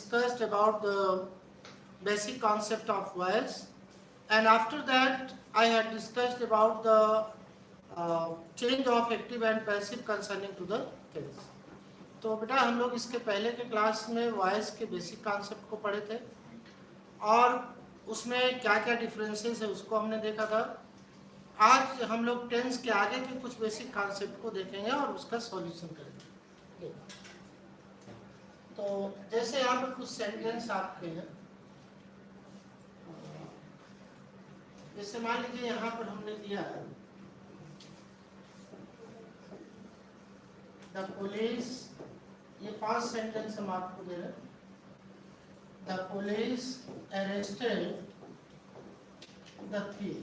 discussed about the basic concept of voice, and after that I had discussed about the change of active and passive concerning to the tense. तो बेटा हम लोग इसके पहले के class में voice के बेसिक कॉन्सेप्ट को पढ़े थे और उसमें क्या क्या डिफरेंसेस है उसको हमने देखा था। आज हम लोग टेंस के आगे के कुछ बेसिक कॉन्सेप्ट को देखेंगे और उसका सॉल्यूशन करेंगे। तो जैसे यहाँ पर कुछ सेंटेंस आपके हैं, जैसे मान लीजिए यहाँ पर हमने दिया है द पुलिस, ये 5 सेंटेंस हम आपको दे रहे हैं। The police arrested the thief.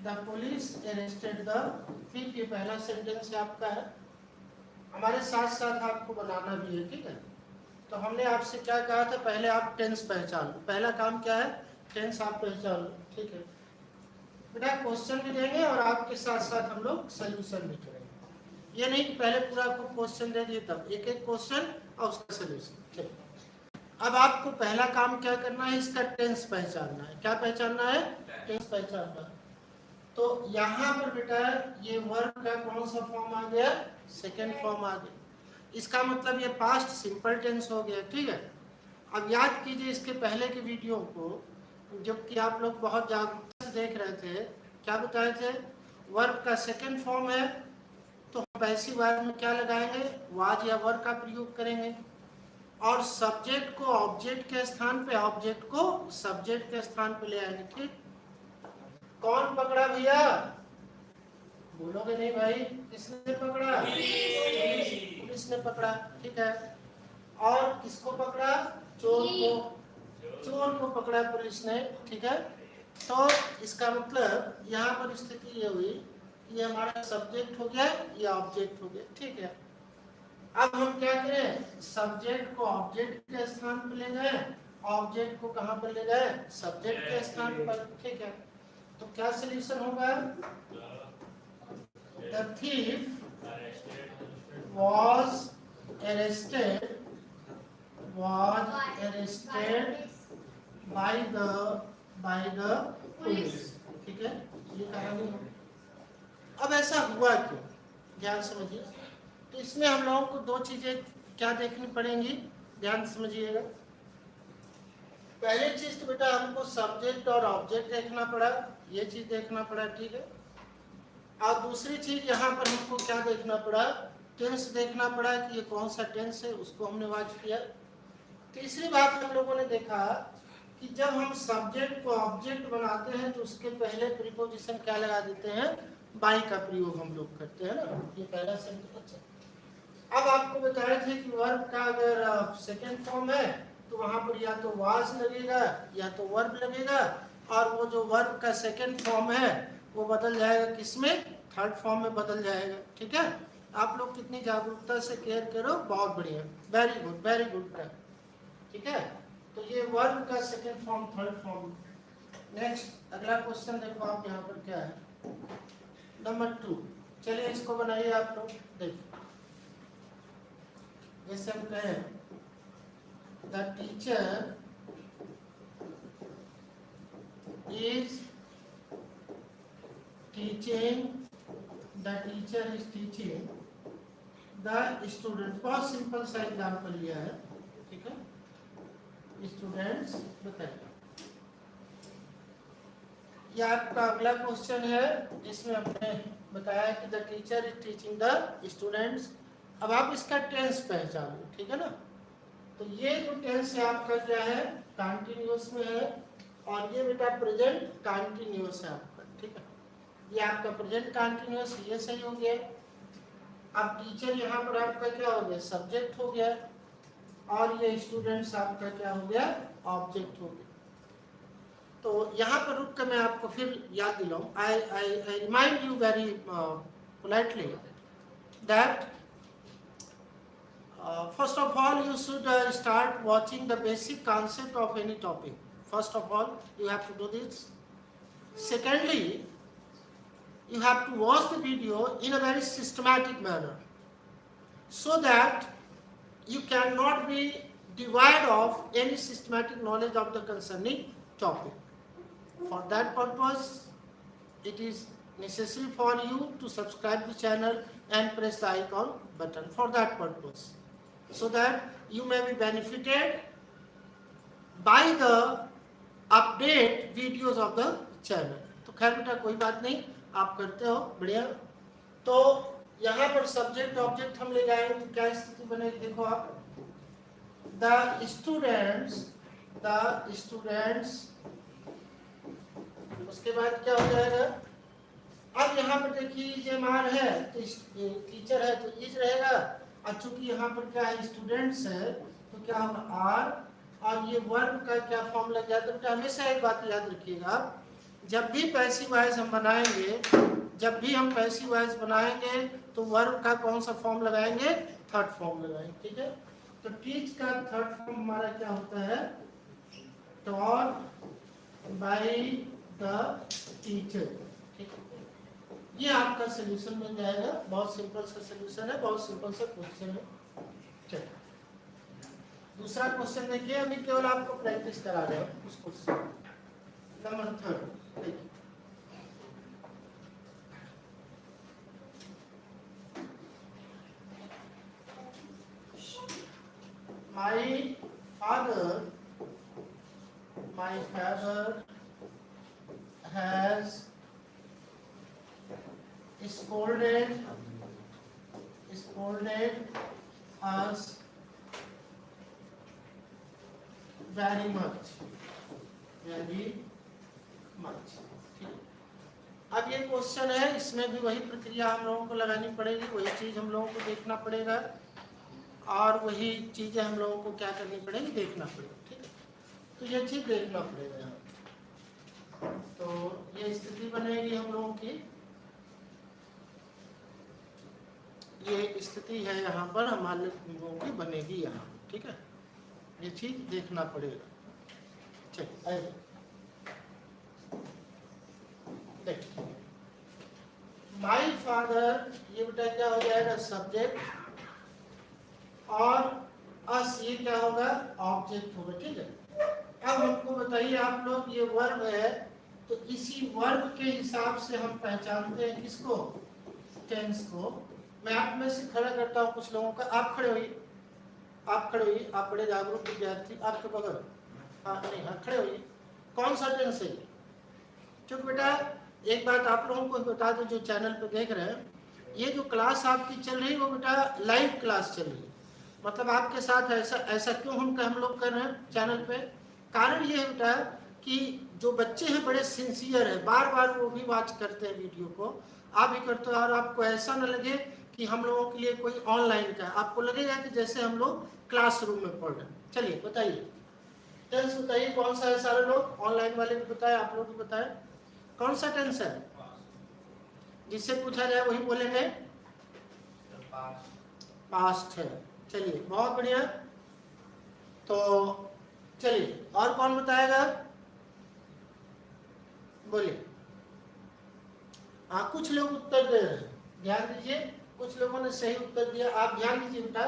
The police arrested the thief, ये पहला सेंटेंस आपका है। हमारे साथ साथ आपको बनाना भी है, ठीक है। तो हमने आपसे क्या कहा था, पहले आप टेंस पहचान लो। पहला काम क्या है, टेंस आप पहचान लो, ठीक है बेटा। क्वेश्चन भी देंगे और आपके साथ साथ हम लोग सोल्यूशन भी करेंगे। ये नहीं कि पहले पूरा आपको क्वेश्चन दे दिए तब एक एक क्वेश्चन और उसका सोल्यूशन। अब आपको पहला काम क्या करना है, इसका टेंस पहचानना है। क्या पहचानना है, टेंस पहचानना है। तो यहाँ पर बेटा ये वर्ब का कौन सा फॉर्म आ गया, सेकेंड फॉर्म आ गया। इसका मतलब ये पास्ट सिंपल टेंस हो गया, ठीक है। अब याद कीजिए इसके पहले के वीडियो को, जबकि आप लोग बहुत जागरूकता से देख रहे थे। क्या बताए थे, वर्ब का सेकेंड फॉर्म है तो हम पैसिव वर्ब में क्या लगाएंगे, वाज या वर का प्रयोग करेंगे और सब्जेक्ट को ऑब्जेक्ट के स्थान पे, ऑब्जेक्ट को सब्जेक्ट के स्थान पे ले आएंगे, ठीक। कौन पकड़ा भैया, बोलोगे नहीं भाई, किसने पकड़ा, पुलिस ने पकड़ा, ठीक है। और किसको पकड़ा, चोर को, चोर को पकड़ा पुलिस ने, ठीक है। तो इसका मतलब यहाँ पर स्थिति ये हुई, ये हमारा सब्जेक्ट हो गया, ये ऑब्जेक्ट हो गया, ठीक है। अब हम क्या करें, सब्जेक्ट को ऑब्जेक्ट के स्थान पर ले गए, ऑब्जेक्ट को कहाँ पर ले गए, सब्जेक्ट के स्थान पर, ठीक है। तो क्या सॉल्यूशन होगा, the thief was arrested by the police, ठीक है। ये कहानी है। अब ऐसा हुआ क्यों, ध्यान समझिए। तो इसमें हम लोगों को 2 चीजें क्या देखनी पड़ेंगी, ध्यान समझिएगा। पहली चीज तो बेटा हमको सब्जेक्ट और ऑब्जेक्ट देखना पड़ा, ये चीज देखना पड़ा, ठीक है। और दूसरी चीज यहाँ पर हमको क्या देखना पड़ा, टेंस देखना पड़ा कि ये कौन सा टेंस है, उसको हमने वाच किया। तीसरी बात हम लोगों ने देखा कि जब हम सब्जेक्ट को ऑब्जेक्ट बनाते हैं तो उसके पहले प्रीपोजिशन क्या लगा देते हैं, बाई का प्रयोग हम लोग करते हैं ना। ये पहला सेंटेंस। अब आपको बताए थे कि वर्ब का अगर सेकेंड फॉर्म है तो वहां पर या तो वाज लगेगा या तो वर्ब लगेगा, और वो जो वर्ब का सेकेंड फॉर्म है वो बदल जाएगा, किसमें, थर्ड फॉर्म में बदल जाएगा, ठीक है। आप लोग कितनी जागरूकता से केयर करो, बहुत बढ़िया, वेरी गुड का, ठीक है। तो ये वर्ब का second form, third form. Next अगला क्वेश्चन देखो आप, यहाँ पर क्या है, नंबर 2। चलिए इसको बनाइए आप लोग, देखिए। जैसे हम कहें the teacher is teaching, the teacher is teaching the student. बहुत सिंपल सा एग्जाम्पल लिया है, ठीक है। स्टूडेंट्स बताइए, ये आपका अगला क्वेश्चन है जिसमें हमने बताया कि the teacher is teaching the students. अब आप इसका टेंस पहचान लो, ठीक है ना। तो ये जो टेंस है आपका क्या है, कंटिन्यूअस में है, और ये बेटा प्रेजेंट कंटिन्यूअस है आपका, ठीक है। ये आपका प्रेजेंट कंटिन्यूअस, ये सही हो गया। अब टीचर यहाँ पर आपका क्या हो गया, सब्जेक्ट हो गया, और ये स्टूडेंट्स आपका क्या हो गया, ऑब्जेक्ट हो गया। तो यहाँ पर रुक कर मैं आपको फिर याद दिलाऊं, I remind you very politely that first of all you should start watching the basic concept of any topic. First of all you have to do this. Secondly, you have to watch the video in a very systematic manner so that you cannot be devoid of any systematic knowledge of the concerning topic. For that purpose, it is necessary for you to subscribe the channel and press the icon button for that purpose, so that you may be benefited by the update videos of the channel. तो खैर बेटा कोई बात नहीं, आप करते हो बढ़िया। तो यहाँ पर सब्जेक्ट ऑब्जेक्ट हम ले जाएंगे तो क्या स्थिति बनेगी, देखो आप, द स्टूडेंट्स, उसके बाद क्या हो जाएगा, अब यहाँ पर देखिए जेमार है तो टीचर है तो इज रहेगा, और चूंकि यहाँ पर क्या है स्टूडेंट्स है तो क्या होगा आर, और ये वर्ब का क्या फॉर्म लग जाता है। बेटा हमेशा एक बात याद रखिएगा, जब भी पैसिव वॉइस हम बनाएंगे, जब भी हम पैसिव वॉइस बनाएंगे तो वर्ब का कौन सा फॉर्म लगाएंगे, थर्ड फॉर्म लगाएंगे, ठीक है। तो टीच का थर्ड फॉर्म हमारा क्या होता है, टॉट बाय द टीचर, ठीक है। ये आपका सोल्यूशन बन जाएगा, बहुत सिंपल सा सोल्यूशन है, बहुत सिंपल सा क्वेश्चन है। चलिए दूसरा क्वेश्चन देखिए, अभी केवल आपको प्रैक्टिस करा रहे हैं उस क्वेश्चन नंबर 3। देखिए my father has scolded us very much। अब ये क्वेश्चन है, इसमें भी वही प्रक्रिया हम लोगों को लगानी पड़ेगी, वही चीज हम लोगों को देखना पड़ेगा, और वही चीजें हम लोगों को क्या करनी पड़ेगी, देखना पड़ेगा, ठीक है। तो ये चीज देखना पड़ेगा यहाँ, तो ये स्थिति बनेगी हम लोगों की, ये स्थिति है यहाँ पर हमारे लोगों की बनेगी यहाँ, ठीक है। ये चीज देखना पड़ेगा। चलिए देखिए, माई फादर, ये बेटा क्या हो जाएगा सब्जेक्ट, और अस ये क्या होगा ऑब्जेक्ट होगा, ठीक है। अब हमको बताइए आप लोग, ये वर्ब है तो इसी वर्ब के हिसाब से हम पहचानते हैं किसको, टेंस को। मैं आप में से खड़ा करता हूँ कुछ लोगों का, आप खड़े होइए, आप बड़े जागरूक विद्यार्थी, आपके बगल, हाँ नहीं हाँ खड़े होइए। कौन सा टेंस है ये, क्योंकि बेटा एक बात आप लोगों को बता दो जो चैनल पे देख रहे हैं, ये जो क्लास आपकी चल रही है वो बेटा लाइव क्लास चल रही है, मतलब आपके साथ ऐसा क्यों हम लोग कर रहे हैं चैनल पे, कारण ये है बेटा कि जो बच्चे हैं बड़े सिंसियर है, बार बार वो भी वॉच करते हैं वीडियो को, आप भी करते हो, और आपको ऐसा न लगे कि हम लोगों के लिए कोई ऑनलाइन का है, आपको लगेगा कि जैसे हम लोग क्लासरूम में पढ़ रहे हैं। चलिए बताइए टेंस बताइए कौन सा है, सारे लोग ऑनलाइन वाले भी बताए, आप लोग भी बताए कौन सा टेंस है, जिससे पूछा जाए वही बोलेंगे, पास्ट है। चलिए बहुत बढ़िया, तो चलिए और कौन बताएगा, बोलिए। हाँ कुछ लोग उत्तर दे रहे हैं, ध्यान दीजिए, कुछ लोगों ने सही उत्तर दिया, आप ध्यान दीजिए बेटा,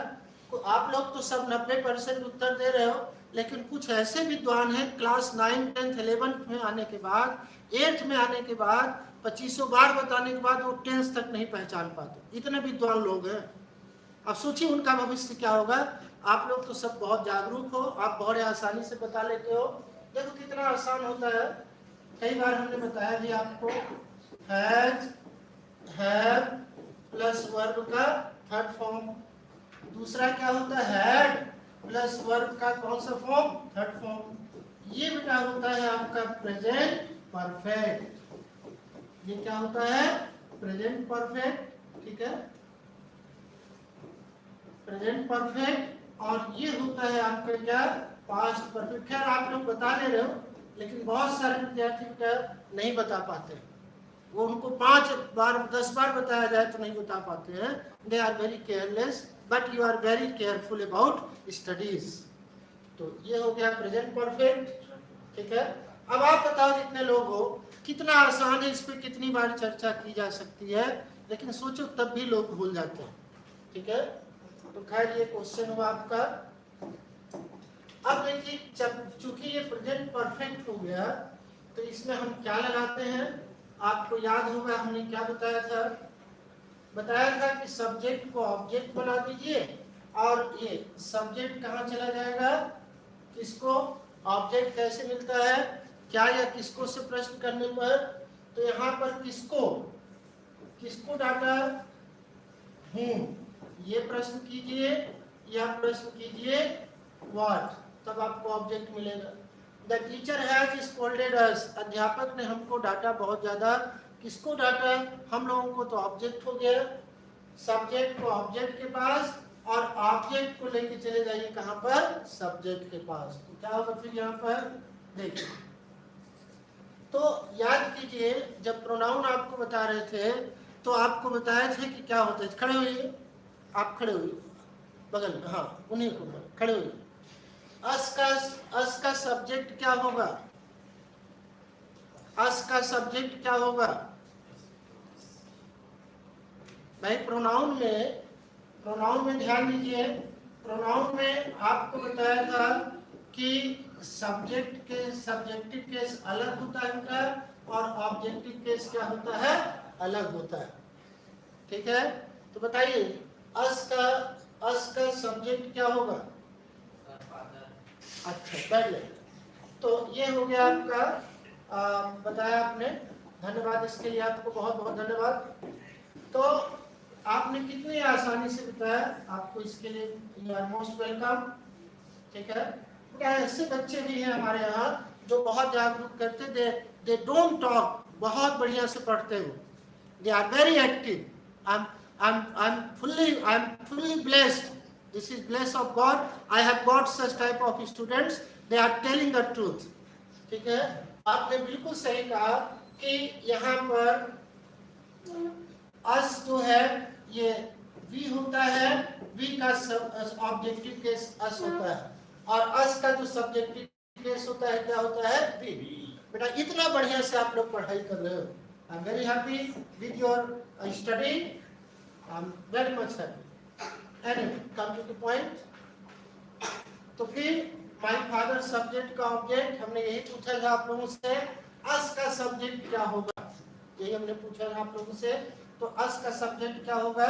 आप लोग तो सब 90% उत्तर दे रहे हो, लेकिन कुछ ऐसे विद्वान हैं क्लास 9, 10, 11 में आने के बाद, 8th में आने के बाद, 2500 बार बताने के बाद वो 10th तक नहीं पहचान पाते, इतने विद्वान लोग हैं। अब सोचिए उनका भविष्य क्या होगा। आप लोग तो सब बहुत जागरूक हो, आप बहुत आसानी से बता लेते हो, देखो कितना आसान होता है। कई बार हमने बताया भी आपको, हैज, हैव प्लस वर्ब का थर्ड फॉर्म, दूसरा क्या होता है हैड प्लस वर्ब का कौन सा फॉर्म, थर्ड फॉर्म। ये बेटा होता है आपका प्रेजेंट परफेक्ट, ये क्या होता है प्रेजेंट परफेक्ट, ठीक है, प्रेजेंट परफेक्ट, और ये होता है आपका क्या पास्ट परफेक्ट। खैर आप लोग बता ले रहे हो, लेकिन बहुत सारे विद्यार्थी नहीं बता पाते, वो उनको 5 बार 10 बार बताया जाए तो नहीं बता पाते हैं, they are very careless, but you are very careful about studies. तो ये हो गया प्रेजेंट परफेक्ट, ठीक है। अब आप बताओ जितने लोग हो, कितना आसान है, इस पर कितनी बार चर्चा की जा सकती है, लेकिन सोचो तब भी लोग भूल जाते हैं, ठीक है। तो खैर ये क्वेश्चन हुआ आपका कि जब चूंकि ये प्रेजेंट परफेक्ट हो गया तो इसमें हम क्या लगाते हैं, आपको याद होगा हमने क्या बताया था कि सब्जेक्ट को ऑब्जेक्ट बना दीजिए और ये सब्जेक्ट कहाँ चला जाएगा, किसको, ऑब्जेक्ट कैसे मिलता है, क्या या किसको से प्रश्न करने पर, तो यहाँ पर किसको डाटा ये प्रश्न कीजिए या प्रश्न कीजिए व्हाट, तब आपको ऑब्जेक्ट मिलेगा। द टीचर हैज स्कोल्डेड अस, अध्यापक ने हमको डांटा बहुत ज्यादा, किसको डांटा, हम लोगों को, तो ऑब्जेक्ट हो गया, सब्जेक्ट को ऑब्जेक्ट के पास और ऑब्जेक्ट को लेके चले जाइए कहां पर, सब्जेक्ट के पास, तो क्या होगा फिर यहाँ पर देखिए। तो याद कीजिए जब प्रोनाउन आपको बता रहे थे तो आपको बताए थे कि क्या होता है, खड़े होइए, आप खड़े होइए बगल में, हाँ उन्हीं को खड़े होइए। अस का सब्जेक्ट क्या होगा, अस का सब्जेक्ट क्या होगा भाई, प्रोनाउन में ध्यान दीजिए, प्रोनाउन में आपको बताया था कि सब्जेक्ट के सब्जेक्टिव केस अलग होता है और ऑब्जेक्टिव केस क्या होता है, अलग होता है, ठीक है। तो बताइए अस का सब्जेक्ट क्या होगा, अच्छा पहले तो ये हो गया आपका, बताया आपने, धन्यवाद इसके लिए, आपको बहुत बहुत धन्यवाद। तो आपने कितनी आसानी से बताया, आपको इसके लिए यू आर मोस्ट वेलकम, ठीक है। क्या ऐसे बच्चे भी हैं हमारे यहाँ जो बहुत जागरूक करते, दे डोंट टॉक, बहुत बढ़िया से पढ़ते हो, they are very active, I'm fully blessed. This is bless of God. I have got such type of students. They are telling the truth. ठीक है, आपने बिल्कुल सही कहा कि यहाँ पर अस जो है ये वी होता है, वी का ऑब्जेक्टिव केस अस होता है और अस का जो सब्जेक्टिव केस होता है क्या होता है, वी। बेटा इतना बढ़िया से आप लोग पढ़ाई कर रहे हो, I am very happy with your study, I'm very much happy. Anyway, come to the point. तो फिर my father subject का ऑब्जेक्ट हमने यही पूछा था आप लोगों से, अस का सब्जेक्ट क्या होगा, यही हमने पूछा था आप लोगों से। तो अस का सब्जेक्ट क्या होगा,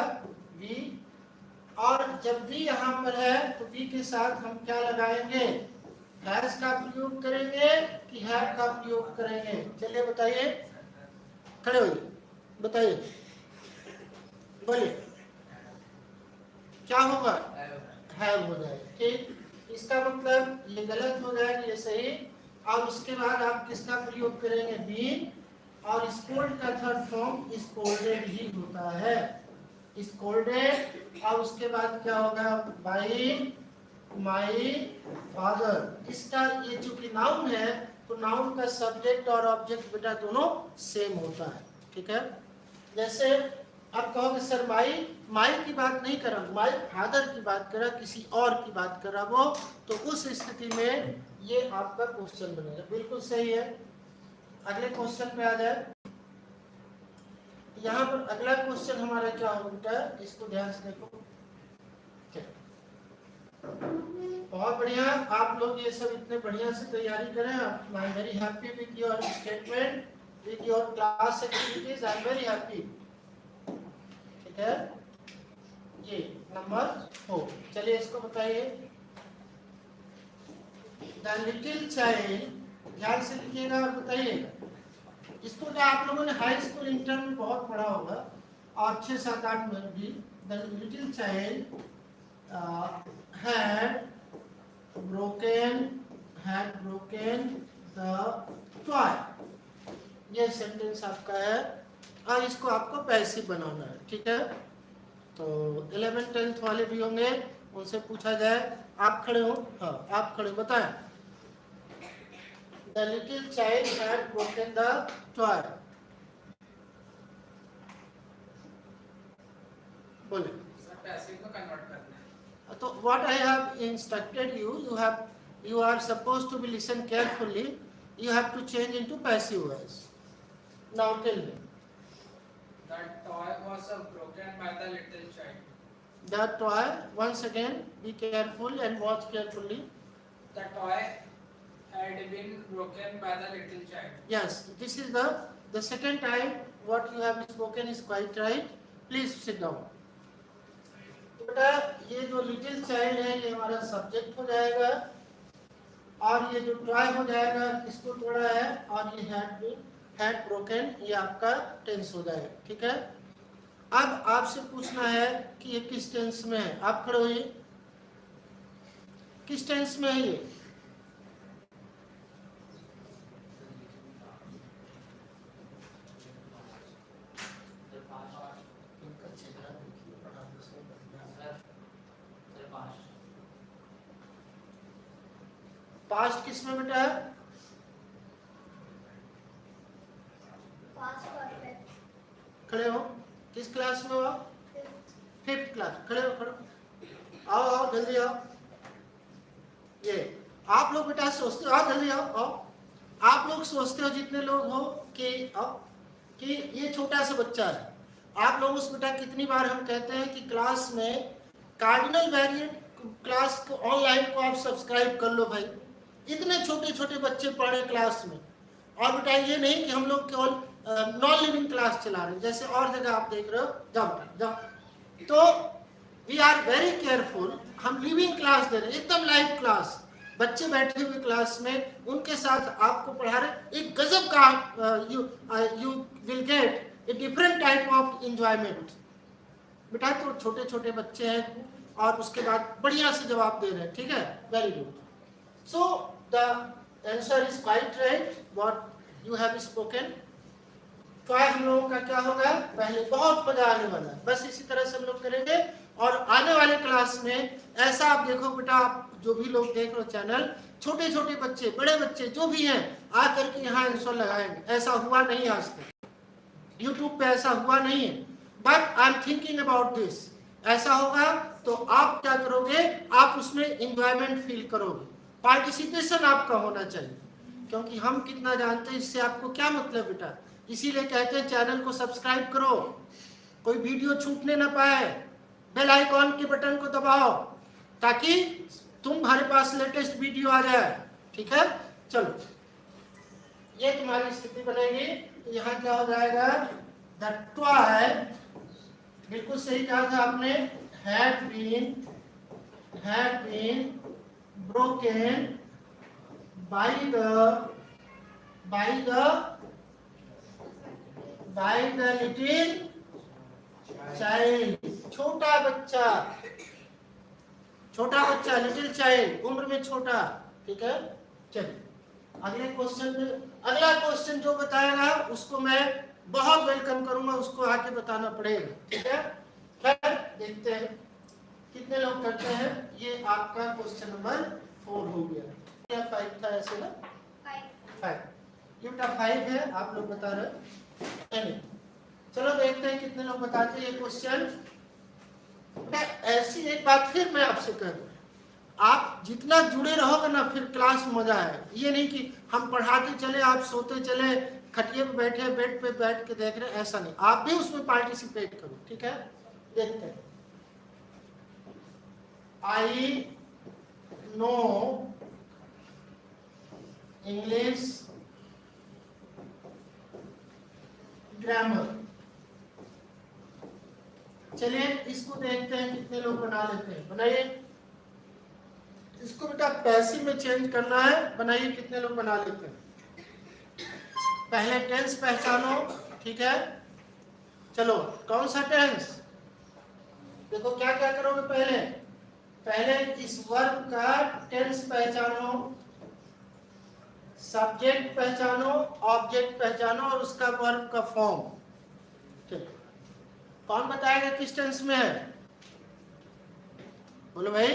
वी, और जब वी यहाँ पर है तो वी के साथ हम क्या लगाएंगे, हैज का प्रयोग करेंगे कि हैव का प्रयोग करेंगे, चलिए बताइए, खड़े होइए बताइए, बोलिए क्या होगा, हैव हो जाएगा, ठीक। इसका मतलब ये गलत हो जाएगा, ये सही, और उसके बाद आप किसका प्रयोग करेंगे, बीन, और स्कोल्ड का थर्ड फॉर्म स्कोल्डेड ही होता है, स्कोल्डेड, और उसके बाद क्या होगा, बाय माय फादर। इसका ये चूंकि नाउन है तो नाउन का सब्जेक्ट और ऑब्जेक्ट बेटा दोनों सेम होता है, ठीक है। जैसे आप कहोगे सर माई की बात नहीं कर रहा, माई फादर की बात कर रहा, किसी और की बात कर रहा वो, तो उस स्थिति में ये आपका क्वेश्चन बनेगा, बिल्कुल सही है। अगले क्वेश्चन पे आ जाए, यहाँ पर अगला क्वेश्चन हमारा क्या होगा बेटा, इसको ध्यान से देखो, बहुत बढ़िया, आप लोग ये सब इतने बढ़िया से तैयारी करें, I am very happy with your statement, with your class activities, I am very happy, ठीक है। ये नंबर 4, चलिए इसको बताइए, द लिटिल चाइल्ड, ध्यान से लिखिएगा और बताइएगा, इसको तो आप लोगों ने हाई स्कूल इंटर में बहुत पढ़ा होगा और 6-7-8 में भी, the little child had broken the toy, ये सेंटेंस आपका है और इसको आपको पैसिव बनाना है, ठीक है। तो 11th-10th वाले भी होंगे, उनसे पूछा जाए, आप खड़े हो, हाँ आप खड़े बताएं, the little child had broken the toy, बोले पैसिव में कन्वर्ट करना है। तो what I have instructed you, you are supposed to be listen carefully, you have to change into passive voice. Now tell me. That toy was broken by the little child. That toy, once again, be careful and watch carefully. the toy had been broken by the little child. Yes, this is the second time what you have spoken is quite right. Please sit down. बेटा ये जो little child है ये हमारा subject हो जाएगा और ये जो टॉय हो जाएगा किसको तोड़ा है और ये हैड ब्रोकन ये आपका टेंस हो जाएगा, ठीक है। अब आपसे पूछना है कि ये किस टेंस में है, आप खड़े होइए, किस टेंस में है ये? पास्ट किस में बेटा है? खड़े हो, किस क्लास में हो? 5th class. खड़े हो, खड़े आओ आओ जल्दी आओ। ये आप लोग बेटा सोचते हो, आओ जल्दी आओ आओ। आप लोग सोचते हो जितने लोग हो कि आओ कि ये छोटा सा बच्चा है। आप लोगों से बेटा कितनी बार हम कहते हैं कि क्लास में कार्डिनल वेरिएंट क्लास को ऑनलाइन को आप सब्सक्राइब कर लो भाई। इतने छोटे छोटे बच्चे पढ़े क्लास में, और बेटा ये नहीं कि हम लोग केवल नॉन लिविंग क्लास चला रहे हैं जैसे और जगह आप देख रहे हो। जाओ जाओ। तो वी आर वेरी केयरफुल, हम लिविंग क्लास दे रहे हैं, एकदम लाइव क्लास, बच्चे बैठे हुए क्लास में उनके साथ आपको पढ़ा रहे। एक गजब का you will get a different type of enjoyment. बेटा तो छोटे छोटे बच्चे हैं और उसके बाद बढ़िया से जवाब दे रहे हैं, ठीक है, very good. So the answer is quite right what you have spoken. Toy हम लोगों का क्या होगा, पहले बहुत मजा आने वाला है, बस इसी तरह से हम लोग करेंगे। और आने वाले क्लास में ऐसा आप देखो बेटा, आप जो भी लोग देख रहे हो चैनल, छोटे छोटे बच्चे बड़े बच्चे जो भी हैं आकर के यहाँ आंसर लगाएंगे। ऐसा हुआ नहीं आज तक, यूट्यूब पे ऐसा हुआ नहीं है, but I am thinking about this. ऐसा होगा तो आप क्या करोगे, आप उसमें एंजॉयमेंट फील करोगे, पार्टिसिपेशन आपका होना चाहिए, क्योंकि हम कितना जानते हैं इससे आपको क्या मतलब बेटा। इसीलिए कहते हैं चैनल को सब्सक्राइब करो, कोई वीडियो छूटने ना पाए, बेल आइकॉन के बटन को दबाओ ताकि तुम्हारे पास लेटेस्ट वीडियो आ जाए, ठीक है। चलो ये तुम्हारी स्थिति बनेगी। यहाँ क्या हो जाएगा, द टॉय, बिल्कुल सही कहा था आपने, had been broken by the little child। छोटा बच्चा लिटिल चाइल्ड, उम्र में छोटा, ठीक है। चलिए अगले क्वेश्चन पे, अगला क्वेश्चन जो बताएगा उसको मैं बहुत वेलकम करूंगा, उसको आके बताना पड़ेगा, ठीक है। खैर देखते हैं कितने लोग करते हैं। ये आपका क्वेश्चन नंबर 4 हो गया, या 5 था ऐसे ना, 5 ये बेटा 5 है, आप लोग बता रहे हैं। चलो देखते हैं कितने लोग बताते हैं ये क्वेश्चन। ऐसी एक बात फिर मैं आपसे कह दूं, आप जितना जुड़े रहोगे ना फिर क्लास में मजा है। ये नहीं कि हम पढ़ाते चले आप सोते चले, खटिए पे बैठे बेड पे बैठ के देख रहे, ऐसा नहीं, आप भी उसमें पार्टिसिपेट करो, ठीक है। देखते हैं, आई नो इंग्लिश ग्रामर। चलिए इसको देखते हैं कितने लोग बना लेते हैं। बनाइए, इसको बेटा पैसिव में चेंज करना है, बनाइए कितने लोग बना लेते हैं। पहले टेंस पहचानो, ठीक है। चलो कौन सा टेंस, देखो क्या क्या करोगे, पहले इस वर्ब का टेंस पहचानो, सब्जेक्ट पहचानो, ऑब्जेक्ट पहचानो और उसका वर्ब का फॉर्म। ठीक, कौन बताएगा किस टेंस में है, बोलो भाई।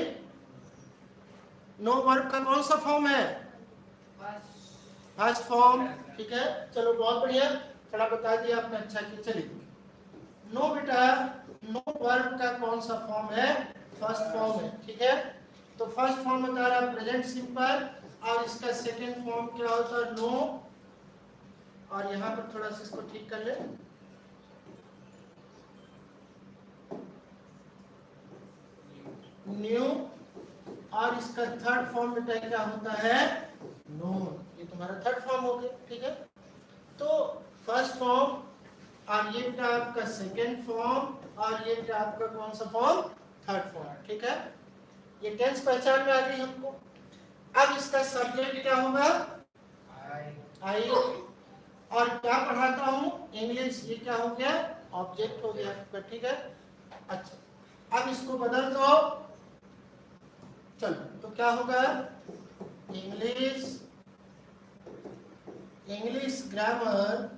नो वर्ब का कौन सा फॉर्म है, फर्स्ट फॉर्म, ठीक है। चलो बहुत बढ़िया, थोड़ा बता दिया आपने, अच्छा किया। चलिए नो बेटा, नो वर्ब का कौन सा फॉर्म है, फर्स्ट फॉर्म है, ठीक है। तो फर्स्ट फॉर्म बता रहा प्रेजेंट सिंपल, और इसका सेकेंड फॉर्म क्या होता है, नो। और यहाँ पर थोड़ा सा इसको ठीक कर ले, न्यू, और इसका थर्ड फॉर्म बेटा क्या होता है, नोन। ये तुम्हारा थर्ड फॉर्म हो गया, ठीक है। तो फर्स्ट फॉर्म और ये बेटा आपका सेकेंड फॉर्म और ये बेटा आपका कौन सा फॉर्म, थर्ड फॉर्म, ठीक है। ये टेंस पहचान में आ गई हमको। अब इसका सब्जेक्ट क्या होगा, आई। और क्या पढ़ाता हूँ, इंग्लिश। ये क्या हो गया, ऑब्जेक्ट हो गया, ठीक है। अच्छा अब इसको बदल दो, चलो तो क्या होगा, English, English grammar,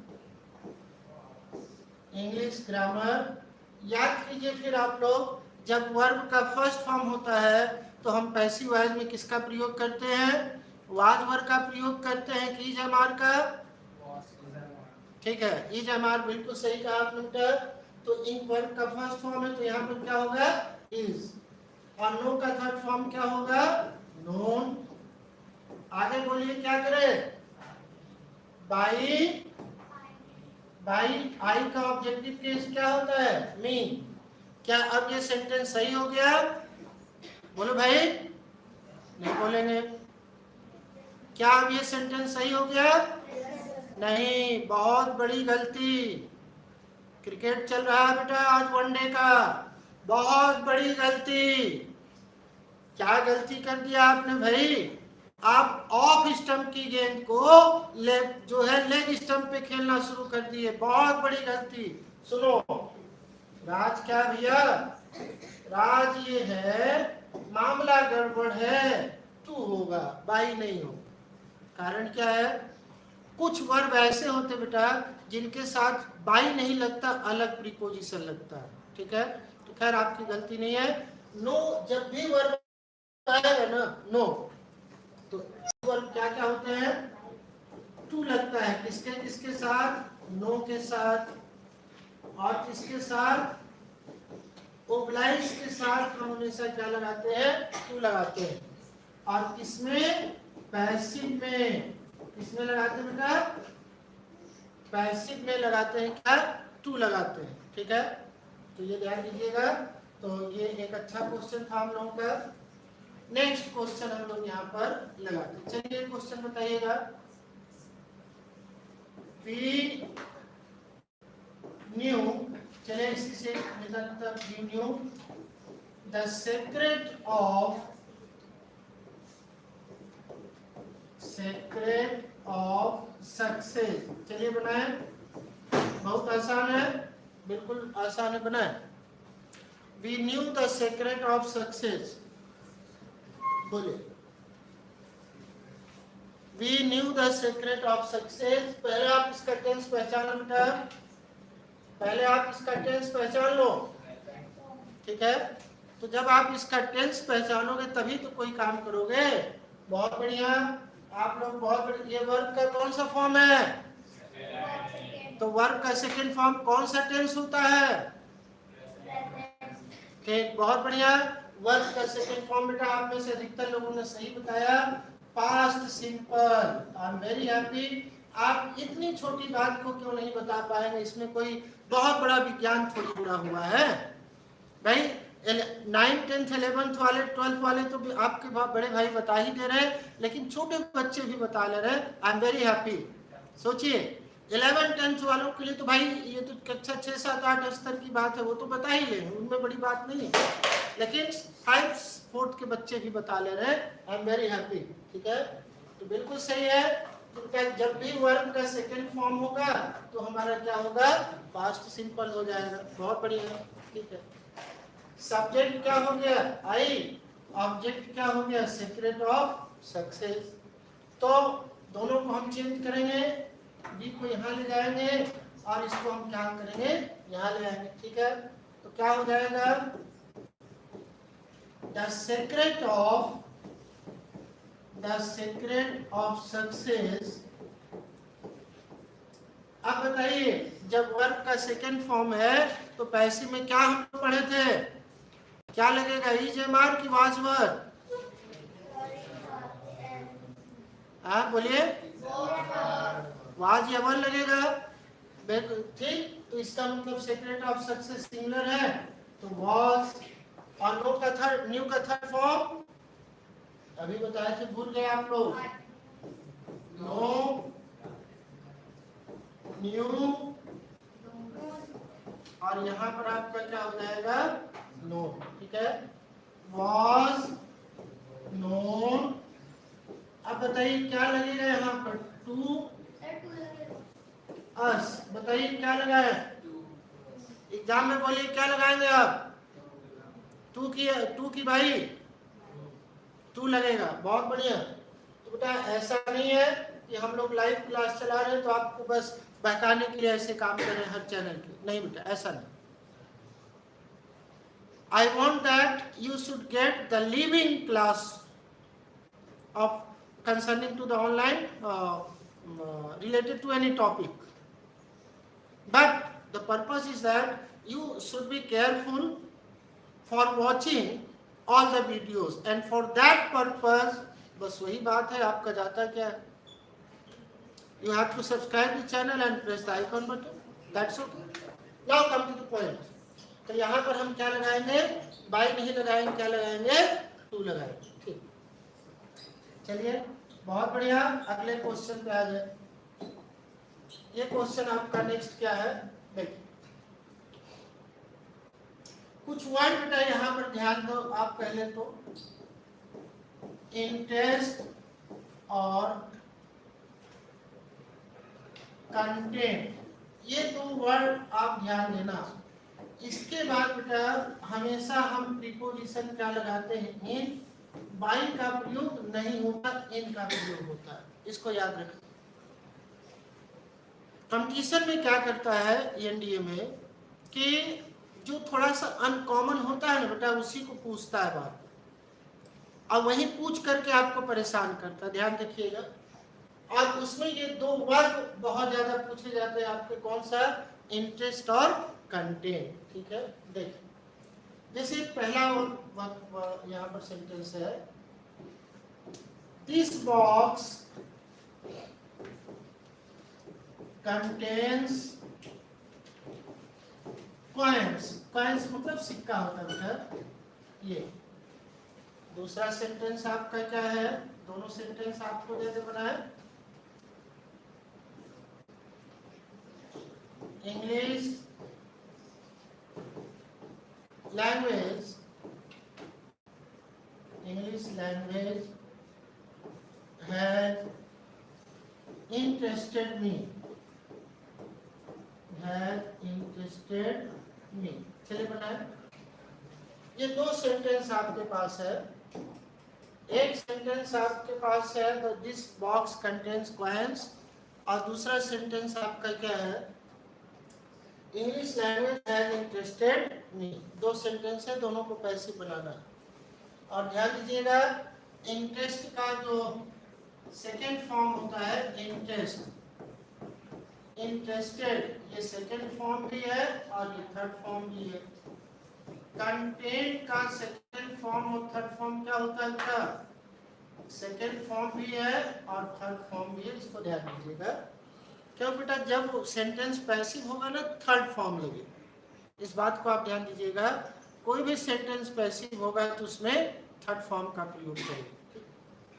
English grammar. याद कीजिए फिर आप लोग, जब वर्ब का फर्स्ट फॉर्म होता है तो हम पैसिव वॉइस में किसका प्रयोग करते हैं, वाज वर्ब का प्रयोग करते हैं कि इज एमआर का, ठीक है। इज एमआर बिल्कुल सही कहा आपने बेटा। तो इन वर्ब का फर्स्ट फॉर्म है तो यहाँ पर क्या होगा, इज। और नो का थर्ड फॉर्म क्या होगा, नोन। आगे बोलिए क्या करें, बाई, बाई आई का ऑब्जेक्टिव केस क्या होता है, मी। क्या अब ये सेंटेंस सही हो गया, बोलो भाई, नहीं बोलेंगे। क्या अब ये सेंटेंस सही हो गया, नहीं, बहुत बड़ी गलती। क्रिकेट चल रहा है बेटा आज वनडे का, बहुत बड़ी गलती। क्या गलती कर दिया आपने भाई, आप ऑफ स्टंप की गेंद को जो है लेग स्टंप पे खेलना शुरू कर दिए, बहुत बड़ी गलती। सुनो राज, क्या भैया राज, ये है मामला गड़बड़ है, तू होगा, बाई नहीं होगा। कारण क्या है, कुछ वर्ब ऐसे होते बेटा जिनके साथ बाई नहीं लगता, अलग प्रीपोजिशन लगता है, ठीक है। तो खैर आपकी गलती नहीं है। नो, जब भी वर्ब आएगा ना नो, तो वर्ब क्या क्या होते हैं, टू लगता है। किसके किसके साथ, नो के साथ, और किसके साथ, ओब्लाइज के साथ हम हमेशा क्या लगाते हैं, टू लगाते हैं। और किसमें, पैसिव में, किसमें लगाते हैं बेटा, पैसिव में लगाते हैं क्या, टू लगाते हैं, ठीक है। तो ये ध्यान दीजिएगा। तो ये एक अच्छा क्वेश्चन था हम लोगों का। नेक्स्ट क्वेश्चन हम लोग यहाँ पर लगाते हैं। चलिए क्वेश्चन बताइएगा, वी न्यू, चलिए इसी से निकलता, we knew the secret of, secret of success. चलिए बनाए, बहुत आसान है, बिल्कुल आसान है, बनाए। We knew the secret of success, बोले we knew the secret of success. पहले आप इसका टेंस पहचान लो बेटा, पहले आप इसका टेंस पहचान लो, ठीक है। तो जब आप इसका टेंस पहचानोगे तभी तो कोई काम करोगे। बहुत बढ़िया, आप लोग बहुत बढ़िया। ये वर्ब का कौन सा फॉर्म है, तो वर्ब का सेकंड फॉर्म कौन सा टेंस होता है, ठीक, बहुत बढ़िया। वर्ब का सेकंड फॉर्म बेटा आप में से अधिकतर लोगों ने सही बताया, past simple. I am very happy. आप इतनी छोटी बात को क्यों नहीं बता पाएंगे, इसमें कोई बहुत बड़ा विज्ञान थोड़ी जुड़ा हुआ है भाई। 9th 10th 11th वाले 12th वाले तो आपके बड़े भाई बता ही दे रहे हैं, लेकिन छोटे बच्चे भी बता ले रहे हैं। I am very happy. सोचिए 11th 10th वालों के लिए तो भाई ये तो कक्षा 6 7 8 स्तर की बात है, वो तो बता ही लेंगे, उनमें बड़ी बात नहीं है। लेकिन 5 4th के बच्चे भी बता ले रहे हैं। आई एम वेरी हैप्पी, ठीक है। तो बिल्कुल सही है। तो जब भी वर्ब का सेकंड फॉर्म होगा तो हमारा क्या होगा, पास्ट सिंपल हो जाएगा। बहुत बढ़िया, ठीक है। सब्जेक्ट क्या हो गया, आई। ऑब्जेक्ट क्या हो गया, सीक्रेट ऑफ सक्सेस। तो दोनों को हम चेंज करेंगे, बी को यहाँ ले जाएंगे और इसको हम क्या करेंगे, यहाँ ले आएंगे, ठीक है। तो क्या हो जाएगा, द सीक्रेट ऑफ सक्सेस। अब बताइए, जब वर्ब का सेकंड फॉर्म है तो पैसिव में क्या हम पढ़े थे, क्या लगेगा, इज एमआर की वाज वर्ब, हाँ बोलिए, वाज या वर लगेगा, ठीक। तो इसका मतलब सीक्रेट ऑफ सक्सेस सिंगुलर है तो वाज। और न्यू का थर्ड फॉर्म अभी बताए थे, भूल गए आप लोग। नो, न्यू, और यहाँ पर आपका क्या हो जाएगा, नो। ठीक है, वॉज, नोन। अब बताइए क्या लगेगा यहाँ पर, टू अस। बताइए क्या लगा है, एग्जाम में बोलिए क्या लगाएंगे आप, टू की भाई टू लगेगा, बहुत बढ़िया। तो बेटा ऐसा नहीं है कि हम लोग लाइव क्लास चला रहे हैं तो आपको बस बहकाने के लिए ऐसे काम कर रहे हैं हर चैनल के, नहीं बेटा ऐसा नहीं। I want that you should get the living class of concerning to the online related to any topic. But the purpose is that you should be careful for watching all the videos, and for that purpose बस वही बात है, आपका जाता क्या है, you have to subscribe the channel and press the icon button. That's okay. Now come to the point. तो यहाँ पर हम क्या लगाएंगे, बाई नहीं लगाएंगे, क्या लगाएंगे, टू लगाएंगे। ठीक, चलिए बहुत बढ़िया। अगले क्वेश्चन पे आ जाए। ये क्वेश्चन आपका नेक्स्ट क्या है, देखिए कुछ वर्ड बेटा यहाँ पर ध्यान दो आप। पहले तो इंटरेस्ट और कंटेंट, ये दो वर्ड आप ध्यान देना। इसके बाद बेटा हमेशा हम प्रीपोजिशन क्या लगाते हैं, इन। बाई का प्रयोग नहीं होता, इन का प्रयोग होता है, इसको याद रखें। कंपटीशन में क्या करता है एनडीए में कि जो थोड़ा सा अनकॉमन होता है ना बेटा, उसी को पूछता है बात, और वही पूछ करके आपको परेशान करता है, ध्यान रखिएगा। और उसमें ये दो वर्ग बहुत ज्यादा पूछे जाते हैं आपके, कौन सा, इंटरेस्ट और कंटेंट। ठीक है, देखिए जैसे पहला यहाँ पर सेंटेंस है, this box contains coins. Coins मतलब सिक्का होता है ये। दूसरा सेंटेंस आपका क्या है, दोनों सेंटेंस आपको दे दे बनाए। English language, English language has interested me, has interested me. चलिए बनाए। ये दो सेंटेंस आपके पास है। एक सेंटेंस आपके पास है दिस बॉक्स कंटेन्स कॉइन्स, और दूसरा सेंटेंस आपका क्या है, इंग्लिश लैंग्वेज हैज इंटरेस्टेड मी। दो सेंटेंस है, दोनों को पैसिव बनाना है। और ध्यान दीजिएगा, इंटरेस्ट का जो सेकेंड फॉर्म होता है इंटरेस्ट, इंटरेस्टेड, ये सेकेंड फॉर्म भी है और ये थर्ड फॉर्म भी है। कंटेंट का सेकेंड फॉर्म और थर्ड फॉर्म क्या होता है बेटा, सेकेंड फॉर्म भी है और थर्ड फॉर्म भी है, इसको ध्यान दीजिएगा। क्यों बेटा, जब सेंटेंस पैसिव होगा ना थर्ड फॉर्म लगेगा, इस बात को आप ध्यान दीजिएगा। कोई भी सेंटेंस पैसिव होगा तो उसमें थर्ड फॉर्म का प्रयोग करेंगे।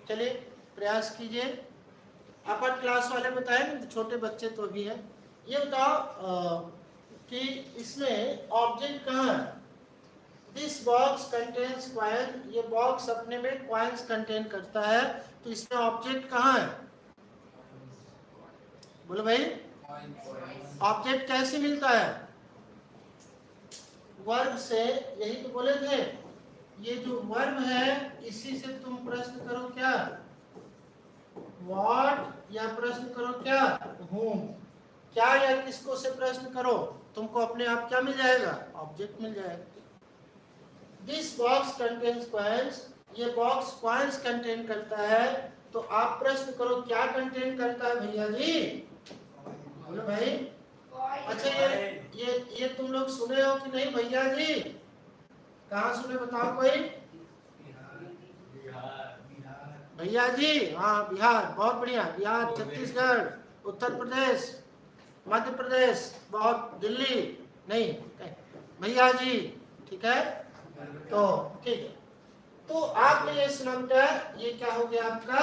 चलिए प्रयास कीजिए। अपर क्लास वाले बताए ना, छोटे बच्चे तो भी है। ये बताओ कि इसमें ऑब्जेक्ट कहाँ है, दिस बॉक्स कंटेन्स कॉइन, ये बॉक्स अपने में कॉइन्स कंटेन करता है, तो इसमें ऑब्जेक्ट कहाँ है, बोलो भाई। ऑब्जेक्ट कैसे मिलता है, वर्ब से, यही तो बोले थे। ये जो वर्ब है इसी से तुम प्रश्न करो क्या, व्हाट, या प्रश्न करो क्या, whom। क्या या किसको से प्रश्न करो, तुमको अपने आप क्या मिल जाएगा, ऑब्जेक्ट मिल जाएगा। दिस बॉक्स कंटेन्स कॉइन्स, ये बॉक्स कॉइन्स कंटेन करता है, तो आप प्रश्न करो क्या कंटेन करता है भैया जी, बोलो भाई। अच्छा ये तुम लोग सुने हो कि नहीं भैया जी, कहाँ सुने बताओ कोई, भैया जी, हाँ बिहार, बहुत बढ़िया, बिहार, छत्तीसगढ़, उत्तर प्रदेश, मध्य प्रदेश, बहुत, दिल्ली नहीं, भैया जी, ठीक है। तो ठीक है, तो आपने ये सुना बेटा, ये क्या हो गया आपका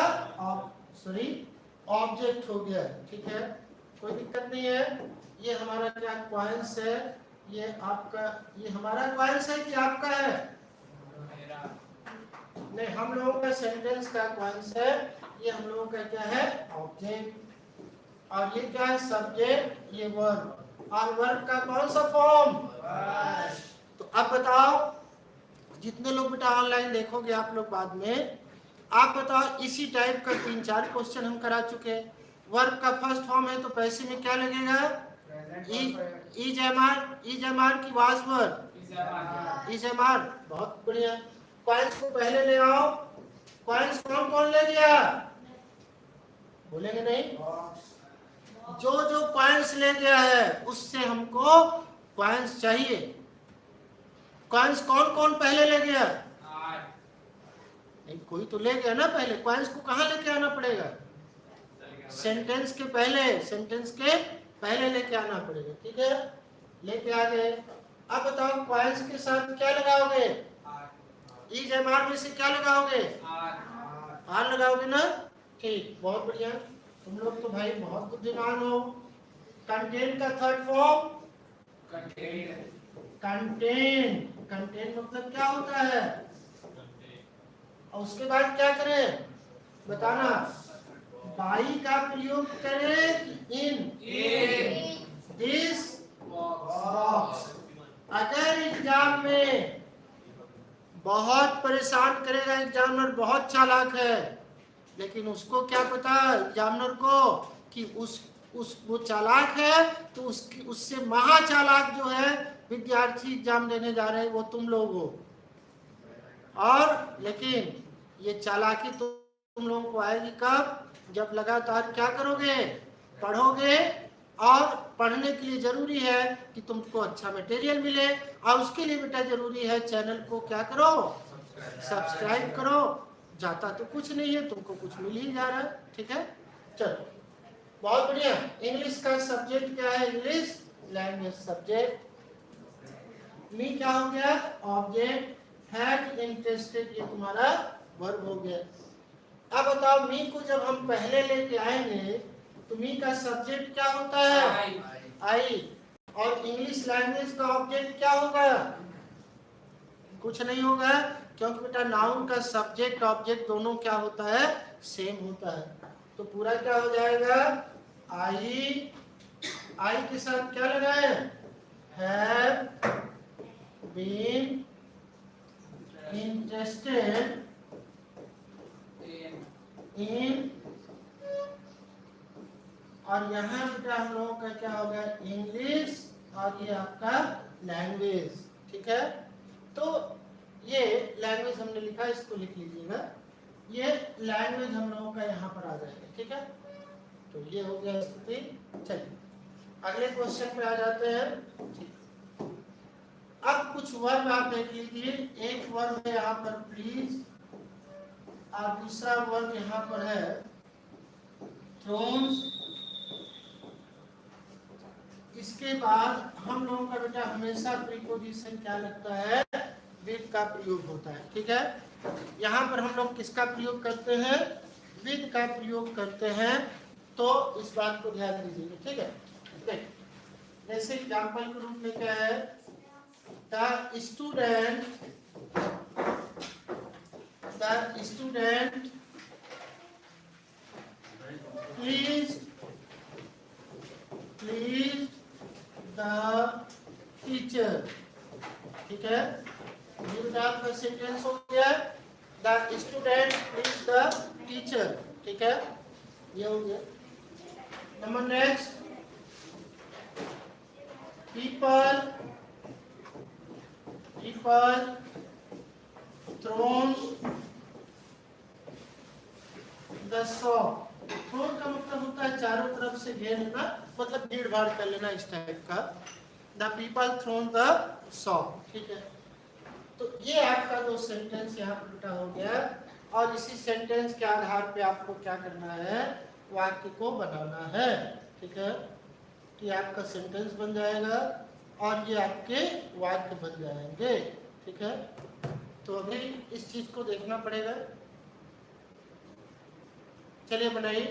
ऑब्जेक्ट हो गया, ठीक है, कोई दिक्कत नहीं है। ये हमारा क्या क्वाइंस है, ये आपका, ये हमारा क्वाइंस है कि आपका है? नहीं, हम लोगों का सेंटेंस का क्वाइंस है, ये हम लोगों का क्या है? ऑब्जेक्ट। और ये क्या है? सब्जेक्ट, ये वर्ब। और वर्ब का कौन सा फॉर्म? तो अब बताओ, जितने लोग बेटा ऑनलाइन देखोगे आप लोग बाद में, आप बताओ, इसी टाइप का 3-4 क्वेश्चन हम करा चुके हैं। वर्ब का फर्स्ट फॉर्म है तो पैसे में क्या लगेगा? इज एम आर की was verb is am are. बहुत बढ़िया। क्वाइंस को पहले ले आओ। क्वाइंस कौन कौन ले गया? बोलेंगे नहीं? जो जो क्वाइंस ले गया है उससे हमको क्वाइंस चाहिए। क्वाइंस कौन कौन पहले ले गया? नहीं, कोई तो ले गया ना पहले। क्वाइंस को कहाँ लेके आना पड़ेगा? सेंटेंस के पहले, सेंटेंस के पहले लेके आना पड़ेगा, ठीक है, लेके आ गए। अब बताओ, क्वाइंस के साथ क्या लगाओगे? इज एम आर में से क्या लगाओगे? आर लगाओगे ना? ठीक, बहुत बढ़िया। तुम लोग तो भाई बहुत बुद्धिमान हो। कंटेंट का थर्ड फॉर्म? कंटेंट। कंटेंट मतलब क्या होता है? और उसके बाद क्या करें बताना? बाई का प्रयोग करें कि इन दिस बॉक्स। अगर एग्जाम में बहुत परेशान करेगा, एग्जामिनर बहुत चालाक है, लेकिन उसको क्या पता एग्जामिनर को कि वो चालाक है, तो उससे महा चालाक जो है विद्यार्थी एग्जाम देने जा रहे हैं वो तुम लोग हो। और लेकिन ये चालाकी तो तुम लोगों को आएगी कब? जब लगातार क्या करोगे? पढ़ोगे। और पढ़ने के लिए जरूरी है कि तुमको अच्छा मटेरियल मिले, और उसके लिए बेटा जरूरी है चैनल को क्या करो? सब्सक्राइब करो। जाता तो कुछ नहीं है, तुमको कुछ मिल ही जा रहा है, ठीक है। चलो, बहुत बढ़िया। इंग्लिश का सब्जेक्ट क्या है? English language subject. मी क्या हो गया? ऑब्जेक्ट। हैड इंटरेस्टेड ये तुम्हारा वर्ब हो गया। अब बताओ, मी को जब हम पहले लेके आएंगे तो मी का सब्जेक्ट क्या होता है? आई। और इंग्लिश लैंग्वेज का ऑब्जेक्ट क्या होगा? कुछ नहीं होगा, क्योंकि बेटा नाउन का सब्जेक्ट ऑब्जेक्ट दोनों क्या होता है? सेम होता है। तो पूरा क्या हो जाएगा? आई। आई के साथ क्या लगाए? Have been interested in. और यहाँ बेटा हम लोगों का क्या हो गया? इंग्लिश। और ये आपका लैंग्वेज, ठीक है। तो ये लैंग्वेज हमने लिखा, इसको लिख लीजिएगा। ये लैंग्वेज हम लोगों का यहाँ पर आ जाएगा, ठीक है। तो ये हो गया स्थिति। चलिए अगले क्वेश्चन पे आ जाते हैं। ठीक, अब कुछ वर्ब आप देख लीजिए। एक वर्ब है यहाँ पर प्लीज, और दूसरा वर्ब यहाँ पर है थ्रोन्स। इसके बाद हम लोगों का बेटा हमेशा प्रीपोजिशन क्या लगता है? विद का प्रयोग होता है, ठीक है। यहाँ पर हम लोग किसका प्रयोग करते हैं? विद का प्रयोग करते हैं। तो इस बात को ध्यान दीजिएगा, ठीक है। देखिए, जैसे एग्जाम्पल के रूप में क्या है? The student please the teacher, ठीक है। ये आपका सेंटेंस हो गया। The student please the teacher, ठीक है, ये हो गया। Number next, people thrown the shop। Thrown का मतलब होता है चारों तरफ से घेर लेना, मतलब भीड़ भाड़ कर लेना, इस टाइप का। The people thrown the shop, ठीक है। तो ये आपका दो सेंटेंस यहाँ पर बेटा हो गया। और इसी सेंटेंस के आधार पे आपको क्या करना है? वाक्य को बनाना है, ठीक है। कि आपका सेंटेंस बन जाएगा और ये आपके वाक्य बन जाएंगे, ठीक है। तो अभी इस चीज को देखना पड़ेगा। चलिए बनाइए।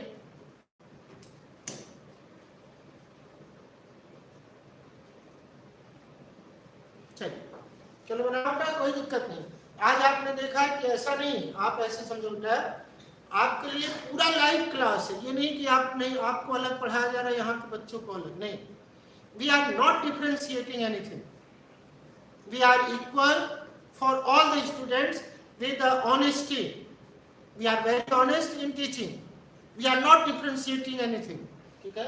चलिए चलो बनाओ बेटा, कोई दिक्कत नहीं। आज आपने देखा कि ऐसा नहीं, आप ऐसे समझो बेटा, आपके लिए पूरा लाइव क्लास है। ये नहीं कि आप नहीं, आपको अलग पढ़ाया जा रहा है, यहाँ के बच्चों को अलग नहीं। We are not differentiating anything, we are equal for all the students with the honesty. We are very honest in teaching. We are not differentiating anything. ठीक है?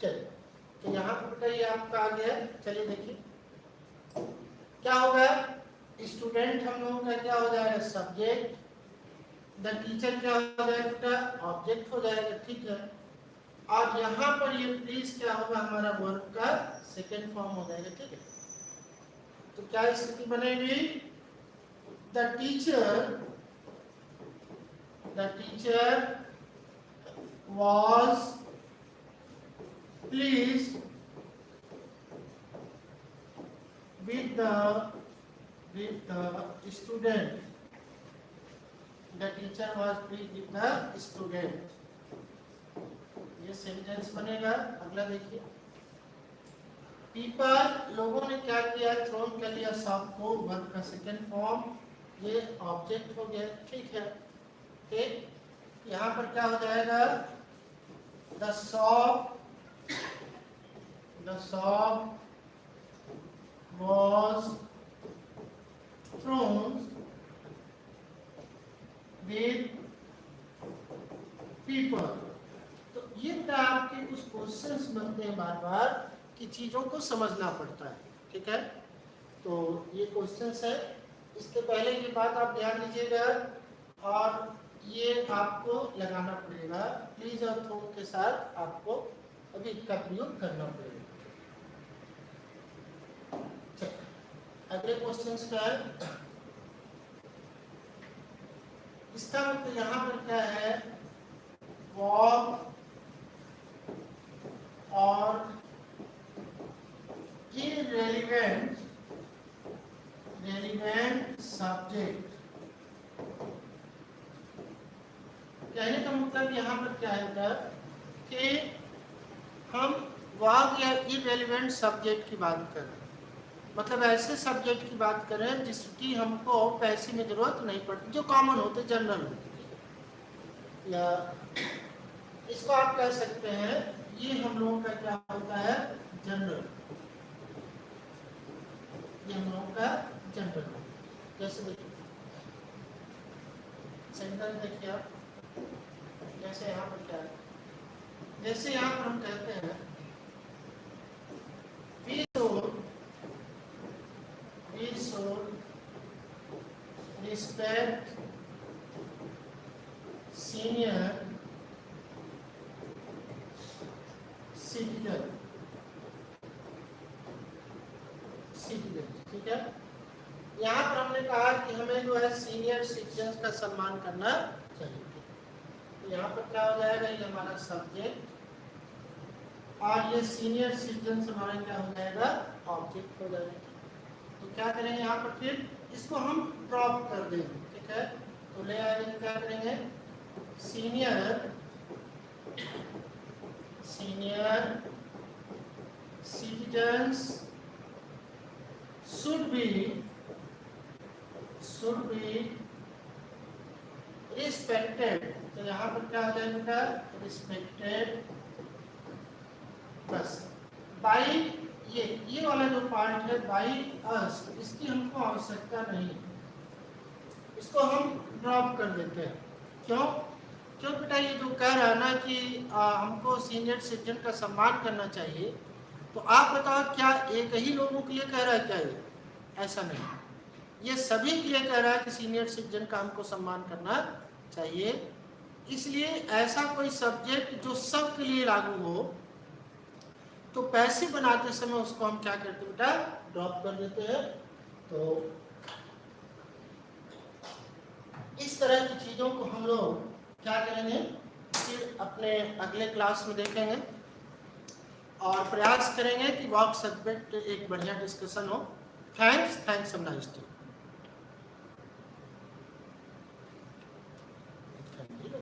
चलिए, तो यहाँ पर बेटा ये आपका आ गया। चलिए देखिए क्या होगा, स्टूडेंट हम लोगों का क्या हो जाएगा, सब्जेक्ट, द टीचर क्या हो जाएगा बेटा, ऑब्जेक्ट हो जाएगा। ठीक है, और यहाँ पर ये प्लीज क्या होगा, हमारा वर्ब का सेकेंड फॉर्म हो जाएगा। ठीक है, तो क्या स्थिति बनेगी, the teacher was pleased with the student. The teacher was pleased with the student. ये सेंटेंस बनेगा। अगला देखिए, पीपल, लोगों ने क्या किया, थ्रोन कर लिया शॉप को, वर्ब का सेकेंड फॉर्म, ये ऑब्जेक्ट हो गया। ठीक है, ठीक, यहाँ पर क्या हो जाएगा, the shop was thrown with people। तो ये बेटा आपके कुछ क्वेश्चंस बनते हैं बार बार कि चीजों को समझना पड़ता है। ठीक है, तो ये क्वेश्चंस है। इसके पहले ये बात आप ध्यान दीजिएगा, और ये आपको लगाना पड़ेगा प्लीज और थ्रोन के साथ, आपको अभी इसका प्रयोग करना पड़ेगा। अगले क्वेश्चंस का है, इसका मतलब यहाँ पर क्या है, वॉक और irrelevant सब्जेक्ट। कहने का मतलब यहाँ पर क्या है कि हम वाग या इररेलेवेंट सब्जेक्ट की बात करें, मतलब ऐसे सब्जेक्ट की बात करें जिसकी हमको पैसे में जरूरत नहीं पड़ती, जो कॉमन होते, जनरल होते। या इसको आप कह सकते हैं, ये हम लोगों का क्या होता है, जनरल। ये हम लोगों का जनरल। जैसे देखिए सेंटेंस देखिए आप, जैसे यहाँ पर क्या है, जैसे यहाँ पर हम कहते हैं we should respect senior citizen। ठीक है, यहाँ पर हमने कहा कि हमें जो है सीनियर सिटीजन का सम्मान करना चाहिए। तो यहाँ पर क्या हो जाएगा, ये हमारा सब्जेक्ट, और ये सीनियर सिटीजन हमारा क्या हो जाएगा, ऑब्जेक्ट हो जाएगा। तो क्या करेंगे यहाँ पर, फिर इसको हम ड्रॉप कर देंगे। ठीक है, तो ले आएंगे, क्या करेंगे, senior citizens should be respected। तो यहाँ पर क्या हो जाएगा, रिस्पेक्टेड। बस बाई, ये वाला जो पार्ट है बाई अस, इसकी हमको आवश्यकता नहीं, इसको हम ड्रॉप कर देते हैं। क्यों बेटा, ये जो कह रहा है ना कि हमको सीनियर सिटीजन का सम्मान करना चाहिए, तो आप बताओ क्या एक ही लोगों के लिए कह रहा है क्या ये? ऐसा नहीं, ये सभी के लिए कह रहा है कि सीनियर सिटीजन का हमको सम्मान करना चाहिए। इसलिए ऐसा कोई सब्जेक्ट जो सब के लिए लागू हो, तो पैसे बनाते समय उसको हम क्या करते हैं बेटा, ड्रॉप कर देते हैं। तो इस तरह की चीजों को हम लोग क्या करेंगे, फिर अपने अगले क्लास में देखेंगे, और प्रयास करेंगे कि वर्क सब्जेक्ट एक बढ़िया डिस्कशन हो। Thanks, have a nice day.